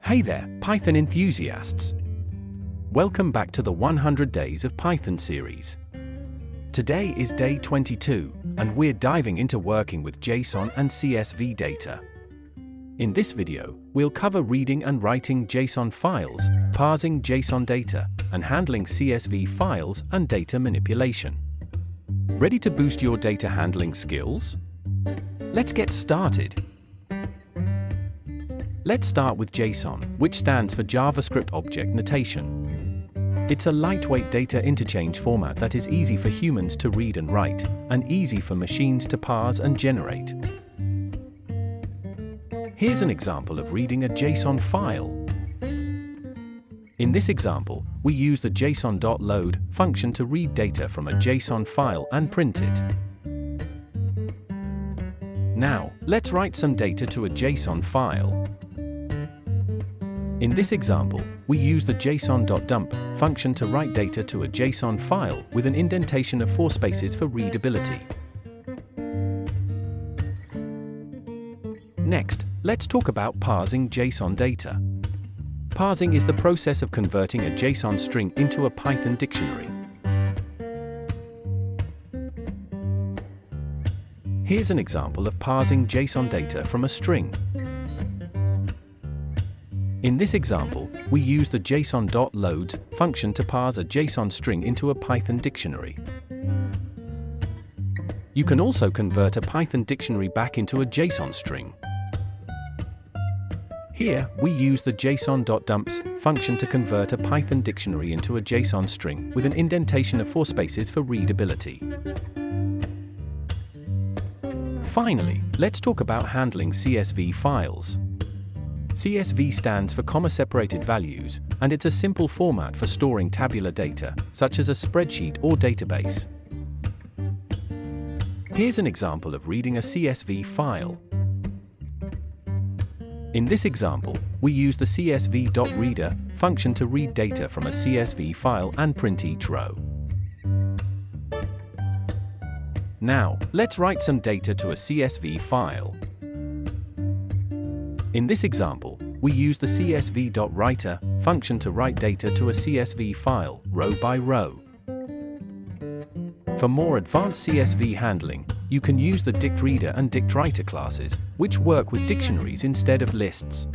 Hey there, Python enthusiasts! Welcome back to the 100 Days of Python series. Today is day 22, and we're diving into working with JSON and CSV data. In this video, we'll cover reading and writing JSON files, parsing JSON data, and handling CSV files and data manipulation. Ready to boost your data handling skills? Let's get started. Let's start with JSON, which stands for JavaScript Object Notation. It's a lightweight data interchange format that is easy for humans to read and write, and easy for machines to parse and generate. Here's an example of reading a JSON file. In this example, we use the JSON.load function to read data from a JSON file and print it. Now, let's write some data to a JSON file. In this example, we use the JSON.dump function to write data to a JSON file with an indentation of 4 spaces for readability. Next, let's talk about parsing JSON data. Parsing is the process of converting a JSON string into a Python dictionary. Here's an example of parsing JSON data from a string. In this example, we use the JSON.loads function to parse a JSON string into a Python dictionary. You can also convert a Python dictionary back into a JSON string. Here, we use the JSON.dumps function to convert a Python dictionary into a JSON string with an indentation of 4 spaces for readability. Finally, let's talk about handling CSV files. CSV stands for comma-separated values, and it's a simple format for storing tabular data, such as a spreadsheet or database. Here's an example of reading a CSV file. In this example, we use the CSV.reader function to read data from a CSV file and print each row. Now, let's write some data to a CSV file. In this example, we use the CSV.writer function to write data to a CSV file, row by row. For more advanced CSV handling, you can use the dictReader and dictWriter classes, which work with dictionaries instead of lists.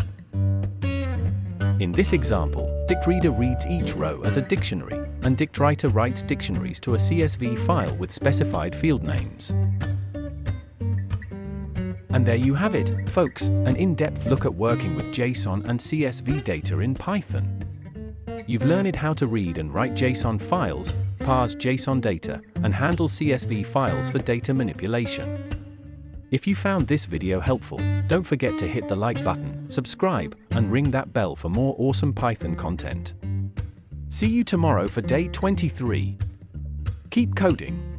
In this example, dictReader reads each row as a dictionary, and dictWriter writes dictionaries to a CSV file with specified field names. And there you have it, folks, an in-depth look at working with JSON and CSV data in Python. You've learned how to read and write JSON files, parse JSON data, and handle CSV files for data manipulation. If you found this video helpful, don't forget to hit the like button, subscribe, and ring that bell for more awesome Python content. See you tomorrow for day 23. Keep coding.